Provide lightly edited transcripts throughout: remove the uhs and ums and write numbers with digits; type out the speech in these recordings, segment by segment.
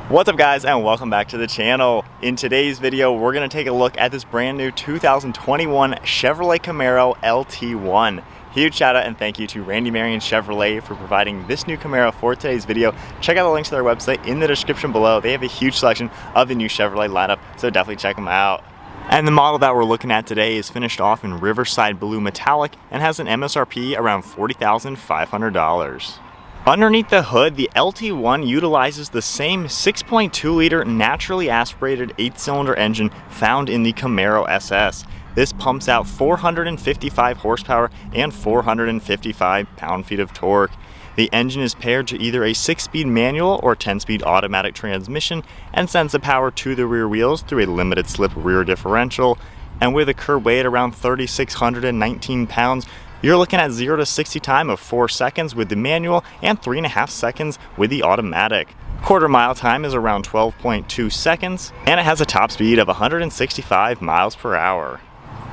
What's up guys, and welcome back to the channel. In today's video, we're gonna take a look at this brand new 2021 Chevrolet Camaro LT1. Huge shout out and thank you to Randy Marion Chevrolet for providing this new Camaro for today's video. Check out the links to their website in the description below. They have a huge selection of the new Chevrolet lineup, so definitely check them out. And the model that we're looking at today is finished off in Riverside Blue Metallic and has an MSRP around $40,500. Underneath the hood, the LT1 utilizes the same 6.2 liter naturally aspirated 8-cylinder engine found in the Camaro SS. This pumps out 455 horsepower and 455 pound-feet of torque. The engine is paired to either a 6-speed manual or 10-speed automatic transmission and sends the power to the rear wheels through a limited slip rear differential. And with a curb weight around 3,619 pounds, you're looking at 0 to 60 time of 4 seconds with the manual and 3.5 seconds with the automatic. Quarter mile time is around 12.2 seconds, and it has a top speed of 165 miles per hour.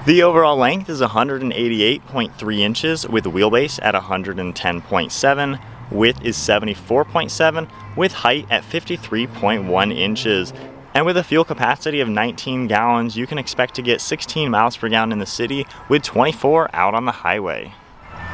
The overall length is 188.3 inches with the wheelbase at 110.7, width is 74.7, with height at 53.1 inches. And with a fuel capacity of 19 gallons, you can expect to get 16 miles per gallon in the city with 24 out on the highway.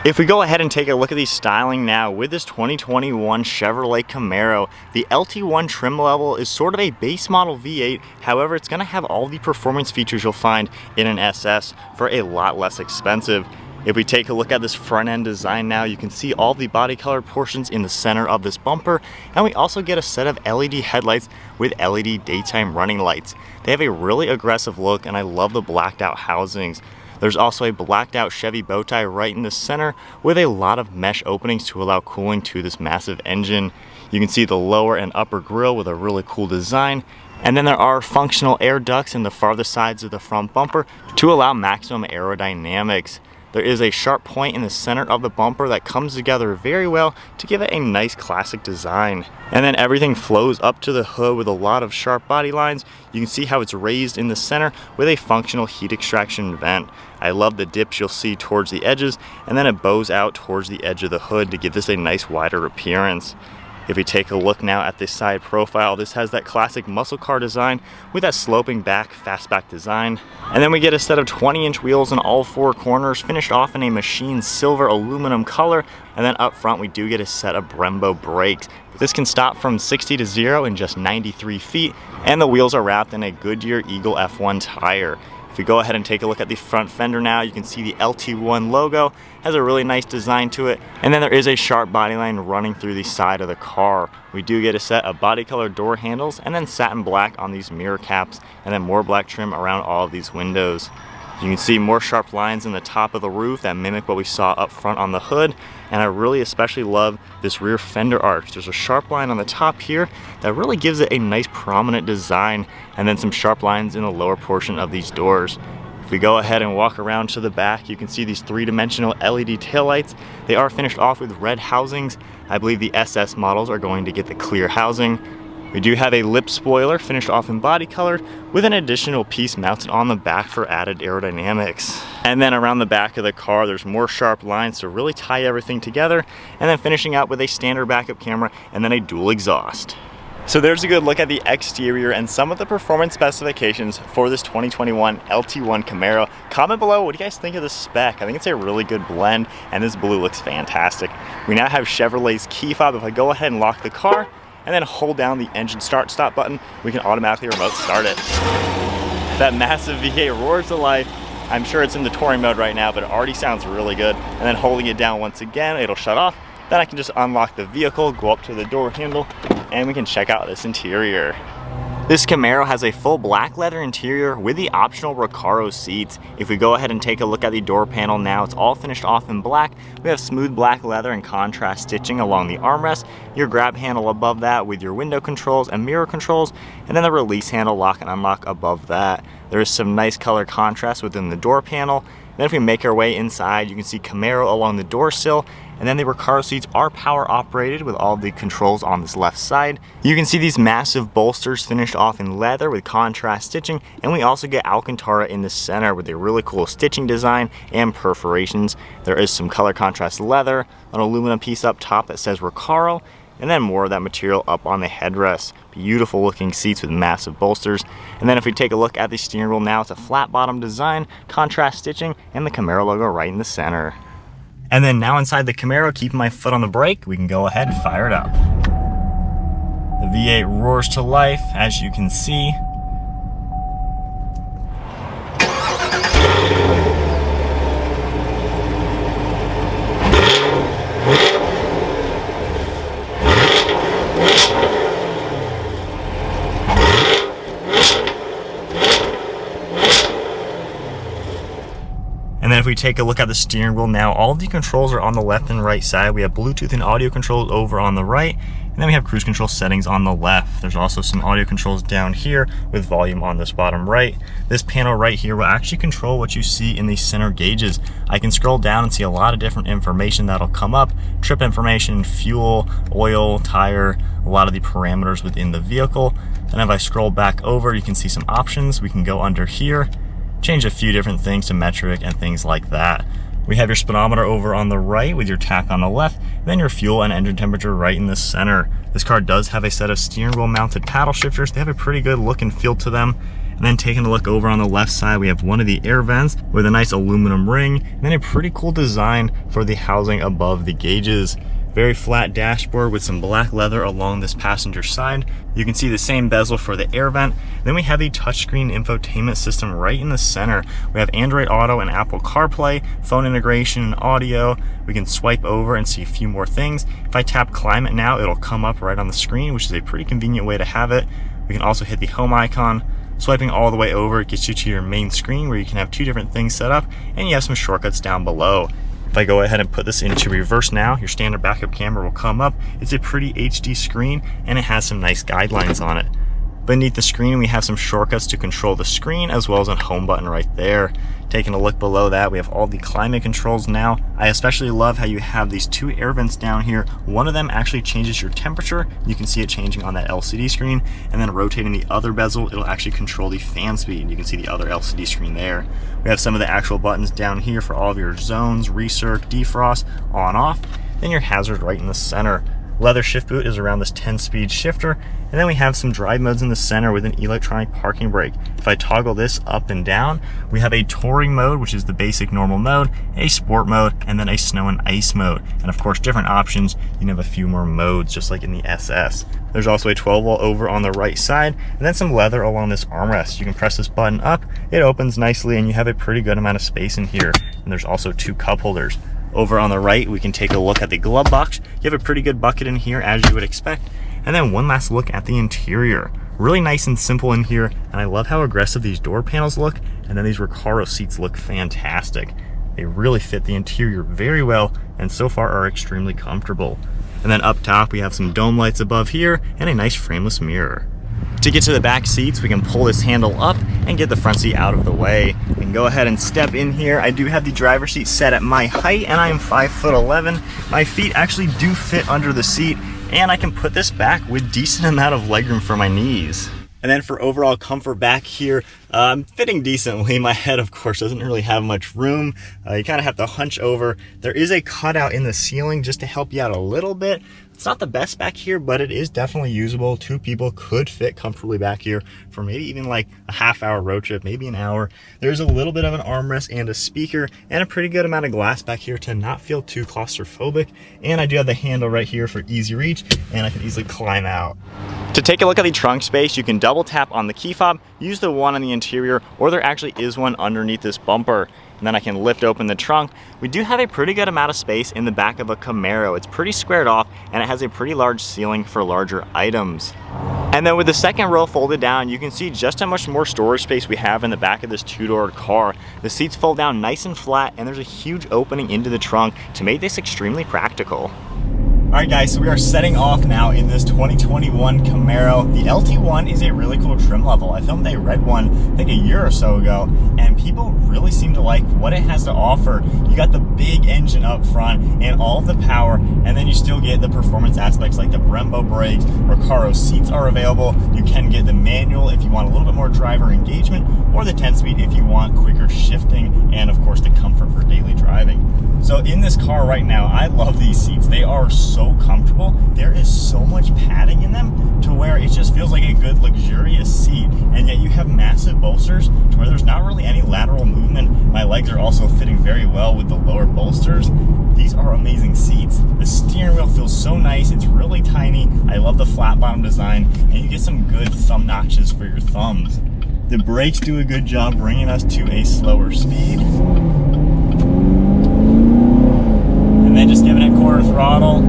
If we go ahead and take a look at the styling now, with this 2021 Chevrolet Camaro, the LT1 trim level is sort of a base model V8, however it's going to have all the performance features you'll find in an SS for a lot less expensive. If we take a look at this front end design now, you can see all the body colored portions in the center of this bumper, and we also get a set of LED headlights with LED daytime running lights. They have a really aggressive look, and I love the blacked out housings. There's also a blacked out Chevy bow tie right in the center with a lot of mesh openings to allow cooling to this massive engine. You can see the lower and upper grille with a really cool design. And then there are functional air ducts in the farthest sides of the front bumper to allow maximum aerodynamics. There is a sharp point in the center of the bumper that comes together very well to give it a nice classic design. And then everything flows up to the hood with a lot of sharp body lines. You can see how it's raised in the center with a functional heat extraction vent. I love the dips you'll see towards the edges, and then it bows out towards the edge of the hood to give this a nice wider appearance. If we take a look now at this side profile, this has that classic muscle car design with that sloping back, fastback design. And then we get a set of 20-inch wheels in all 4 corners, finished off in a machined silver aluminum color. And then up front, we do get a set of Brembo brakes. This can stop from 60 to 0 in just 93 feet, and the wheels are wrapped in a Goodyear Eagle F1 tire. If we go ahead and take a look at the front fender now, you can see the LT1 logo has a really nice design to it, and then there is a sharp body line running through the side of the car. We do get a set of body color door handles and then satin black on these mirror caps, and then more black trim around all of these windows. You can see more sharp lines in the top of the roof that mimic what we saw up front on the hood, and I really especially love this rear fender arch. There's a sharp line on the top here that really gives it a nice prominent design, and then some sharp lines in the lower portion of these doors. If we go ahead and walk around to the back, you can see these 3-dimensional LED taillights. They are finished off with red housings. I believe the SS models are going to get the clear housing. We do have a lip spoiler finished off in body colored with an additional piece mounted on the back for added aerodynamics. And then around the back of the car, there's more sharp lines to really tie everything together, and then finishing out with a standard backup camera and then a dual exhaust. So there's a good look at the exterior and some of the performance specifications for this 2021 LT1 Camaro. Comment below, what do you guys think of the spec? I think it's a really good blend, and this blue looks fantastic. We now have Chevrolet's key fob. If I go ahead and lock the car, and then hold down the engine start stop button, we can automatically remote start it. That massive V8 roars to life. I'm sure it's in the touring mode right now, but it already sounds really good. And then holding it down once again, it'll shut off. Then I can just unlock the vehicle, go up to the door handle, and we can check out this interior. This Camaro has a full black leather interior with the optional Recaro seats. If we go ahead and take a look at the door panel now, it's all finished off in black. We have smooth black leather and contrast stitching along the armrest, your grab handle above that with your window controls and mirror controls, and then the release handle lock and unlock above that. There is some nice color contrast within the door panel. Then if we make our way inside, you can see Camaro along the door sill, and then the Recaro seats are power operated with all the controls on this left side. You can see these massive bolsters finished off in leather with contrast stitching, and we also get Alcantara in the center with a really cool stitching design and perforations. There is some color contrast leather, an aluminum piece up top that says Recaro, and then more of that material up on the headrest. Beautiful looking seats with massive bolsters. And then if we take a look at the steering wheel now, it's a flat bottom design, contrast stitching, and the Camaro logo right in the center. And then now inside the Camaro, keeping my foot on the brake, we can go ahead and fire it up. The V8 roars to life, as you can see. And then if we take a look at the steering wheel now, all of the controls are on the left and right side. We have Bluetooth and audio controls over on the right, and then we have cruise control settings on the left. There's also some audio controls down here with volume on this bottom right. This panel right here will actually control what you see in the center gauges. I can scroll down and see a lot of different information that'll come up. Trip information, fuel, oil, tire, a lot of the parameters within the vehicle. And if I scroll back over, you can see some options. We can go under here, change a few different things to metric and things like that. We have your speedometer over on the right with your tach on the left, then your fuel and engine temperature right in the center. This car does have a set of steering wheel mounted paddle shifters. They have a pretty good look and feel to them. And then taking a look over on the left side, we have one of the air vents with a nice aluminum ring, and then a pretty cool design for the housing above the gauges. Very flat dashboard with some black leather along this passenger side. You can see the same bezel for the air vent. Then we have the touchscreen infotainment system right in the center. We have Android Auto and Apple CarPlay, phone integration and audio. We can swipe over and see a few more things. If I tap climate now, it'll come up right on the screen, which is a pretty convenient way to have it. We can also hit the home icon. Swiping all the way over gets you to your main screen where you can have two different things set up, and you have some shortcuts down below. If I go ahead and put this into reverse now, your standard backup camera will come up. It's a pretty HD screen, and it has some nice guidelines on it. Beneath the screen, we have some shortcuts to control the screen, as well as a home button right there. Taking a look below that, we have all the climate controls now. I especially love how you have these two air vents down here. One of them actually changes your temperature. You can see it changing on that LCD screen, and then rotating the other bezel, it'll actually control the fan speed. You can see the other LCD screen there. We have some of the actual buttons down here for all of your zones, recirc, defrost, on, off. Then your hazard right in the center. Leather shift boot is around this 10-speed shifter, and then we have some drive modes in the center with an electronic parking brake. If I toggle this up and down, we have a touring mode, which is the basic normal mode, a sport mode, and then a snow and ice mode. And of course, different options. You can have a few more modes, just like in the SS. There's also a 12-volt over on the right side, and then some leather along this armrest. You can press this button up, it opens nicely, and you have a pretty good amount of space in here. And there's also two cup holders. Over on the right, we can take a look at the glove box. You have a pretty good bucket in here, as you would expect. And then one last look at the interior. Really nice and simple in here, and I love how aggressive these door panels look, and then these Recaro seats look fantastic. They really fit the interior very well, and so far are extremely comfortable. And then up top, we have some dome lights above here, and a nice frameless mirror. To get to the back seats, we can pull this handle up and get the front seat out of the way. We can go ahead and step in here. I do have the driver's seat set at my height, and I am 5'11". My feet actually do fit under the seat, and I can put this back with decent amount of legroom for my knees. And then for overall comfort back here, I'm fitting decently. My head, of course, doesn't really have much room. You kind of have to hunch over. There is a cutout in the ceiling just to help you out a little bit. It's not the best back here, but it is definitely usable. Two people could fit comfortably back here for maybe even like a half-hour road trip, maybe an hour. There's a little bit of an armrest and a speaker and a pretty good amount of glass back here to not feel too claustrophobic. And I do have the handle right here for easy reach, and I can easily climb out. To take a look at the trunk space, you can double tap on the key fob, use the one on the interior, or there actually is one underneath this bumper. And then I can lift open the trunk. We do have a pretty good amount of space in the back of a Camaro. It's pretty squared off, and it has a pretty large ceiling for larger items. And then with the second row folded down, you can see just how much more storage space we have in the back of this two-door car. The seats fold down nice and flat, and there's a huge opening into the trunk to make this extremely practical. All right guys, so we are setting off now in this 2021 Camaro. The LT1 is a really cool trim level. I filmed a red one, I think a year or so ago, and people really seem to like what it has to offer. You got the big engine up front and all of the power, and then you still get the performance aspects like the Brembo brakes. Recaro seats are available. You can get the manual if you want a little bit more driver engagement, or the 10-speed if you want quicker shifting, and of course the comfort for daily driving. So in this car right now, I love these seats. They are so comfortable. There is so much padding in them to where it just feels like a good luxurious seat, and yet you have massive bolsters to where there's not really any lateral movement. My legs are also fitting very well with the lower bolsters. These are amazing seats. The steering wheel feels so nice. It's really tiny. I love the flat bottom design, and you get some good thumb notches for your thumbs. The brakes do a good job bringing us to a slower speed. And then just giving it quarter throttle.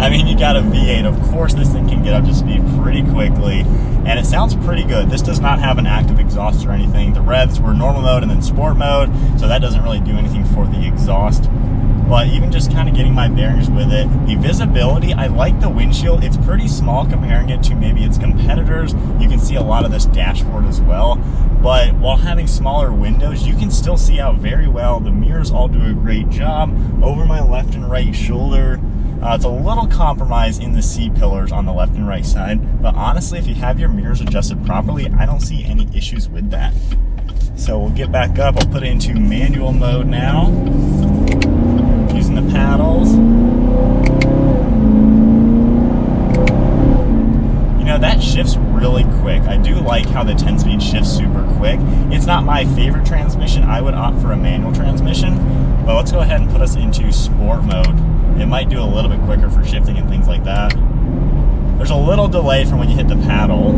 I mean, you got a V8. Of course, this thing can get up to speed pretty quickly, and it sounds pretty good. This does not have an active exhaust or anything. The revs were normal mode and then sport mode, so that doesn't really do anything for the exhaust. But even just kind of getting my bearings with it, the visibility, I like the windshield. It's pretty small comparing it to maybe its competitors. You can see a lot of this dashboard as well. But while having smaller windows, you can still see out very well. The mirrors all do a great job. Over my left and right shoulder, it's a little compromised in the C-pillars on the left and right side. But honestly, if you have your mirrors adjusted properly, I don't see any issues with that. So we'll get back up. I'll put it into manual mode now, using the paddles. You know, that shifts really quick. I do like how the 10-speed shifts super quick. It's not my favorite transmission. I would opt for a manual transmission, but let's go ahead and put us into sport mode. It might do a little bit quicker for shifting and things like that. There's a little delay from when you hit the paddle.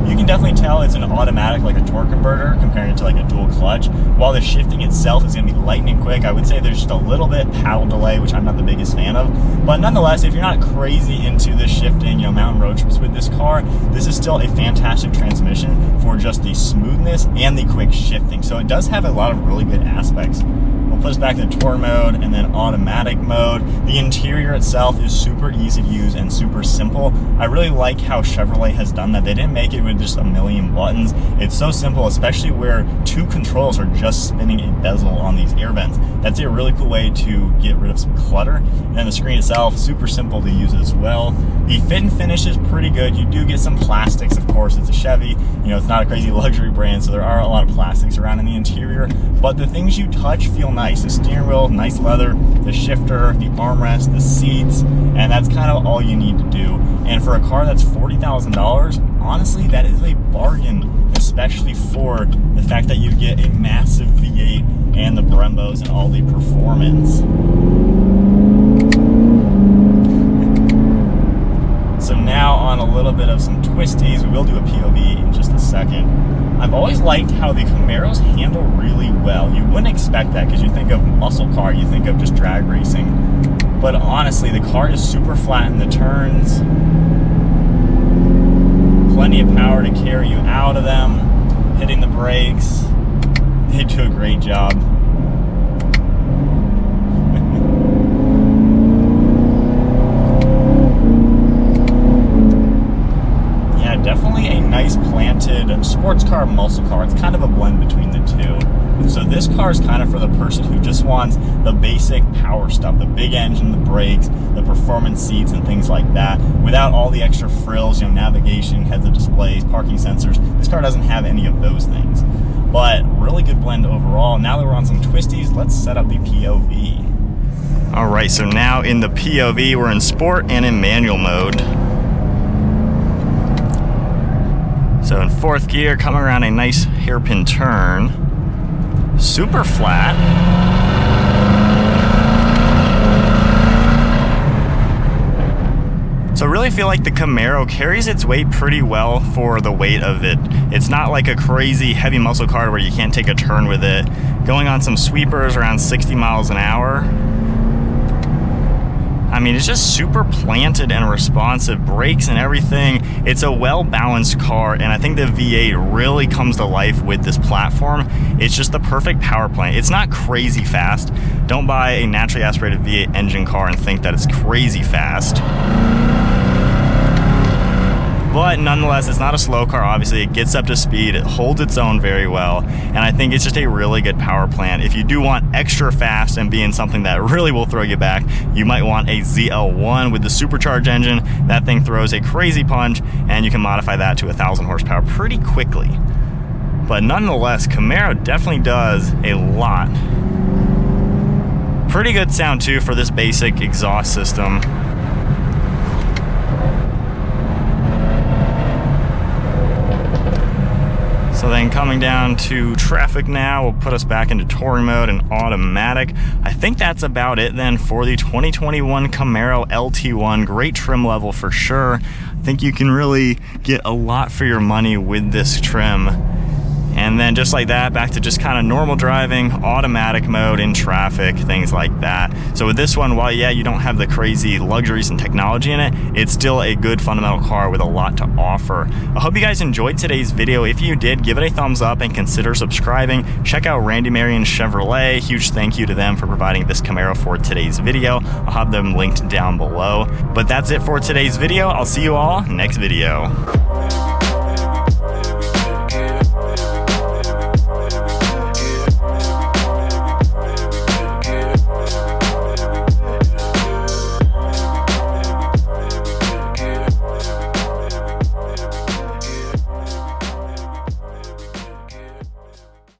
You can definitely tell it's an automatic, like a torque converter, comparing it to like a dual clutch. While the shifting itself is going to be lightning quick, I would say there's just a little bit paddle delay, which I'm not the biggest fan of. But nonetheless, if you're not crazy into the shifting, you know, mountain road trips with this car, this is still a fantastic transmission for just the smoothness and the quick shifting. So it does have a lot of really good aspects. We'll put us back to tour mode and then automatic mode. The interior itself is super easy to use and super simple. I really like how Chevrolet has done that. They didn't make it with just a million buttons. It's so simple, especially where two controls are just spinning a bezel on these air vents. That's a really cool way to get rid of some clutter. And then the screen itself, super simple to use as well. The fit and finish is pretty good. You do get some plastics, of course. It's a Chevy. You know, it's not a crazy luxury brand, so there are a lot of plastics around in the interior. But the things you touch feel nice. The steering wheel, nice leather, the shifter, the armrest, the seats, and that's kind of all you need to do. And for a car that's $40,000, honestly, that is a bargain, especially for the fact that you get a massive V8 and the Brembos and all the performance. So now on a little bit of some twisties, we will do a POV in just a second. I've always liked how the Camaros handle really well. You wouldn't expect that because you think of muscle car, you think of just drag racing. But honestly, the car is super flat in the turns. Plenty of power to carry you out of them. Hitting the brakes, they do a great job. Definitely a nice planted sports car, muscle car. It's kind of a blend between the two. So this car is kind of for the person who just wants the basic power stuff, the big engine, the brakes, the performance seats and things like that, without all the extra frills, you know, navigation, heads-up displays, parking sensors. This car doesn't have any of those things. But really good blend overall. Now that we're on some twisties, let's set up the POV. All right, so now in the POV, we're in sport and in manual mode. So in fourth gear, coming around a nice hairpin turn, super flat. So I really feel like the Camaro carries its weight pretty well for the weight of it. It's not like a crazy heavy muscle car where you can't take a turn with it. Going on some sweepers around 60 miles an hour. I mean, it's just super planted and responsive, brakes and everything. It's a well-balanced car, and I think the V8 really comes to life with this platform. It's just the perfect power plant. It's not crazy fast. Don't buy a naturally aspirated V8 engine car and think that it's crazy fast. But nonetheless, it's not a slow car, obviously. It gets up to speed, it holds its own very well, and I think it's just a really good power plant. If you do want extra fast and be in something that really will throw you back, you might want a ZL1 with the supercharged engine. That thing throws a crazy punch, and you can modify that to 1,000 horsepower pretty quickly. But nonetheless, Camaro definitely does a lot. Pretty good sound too for this basic exhaust system. So then coming down to traffic now will put us back into touring mode and automatic. I think that's about it then for the 2021 Camaro LT1. Great trim level for sure. I think you can really get a lot for your money with this trim. And then just like that, back to just kind of normal driving, automatic mode in traffic, things like that. So with this one, while yeah, you don't have the crazy luxuries and technology in it, it's still a good fundamental car with a lot to offer. I hope you guys enjoyed today's video. If you did, give it a thumbs up and consider subscribing. Check out Randy Marion Chevrolet. Huge thank you to them for providing this Camaro for today's video. I'll have them linked down below. But that's it for today's video. I'll see you all next video.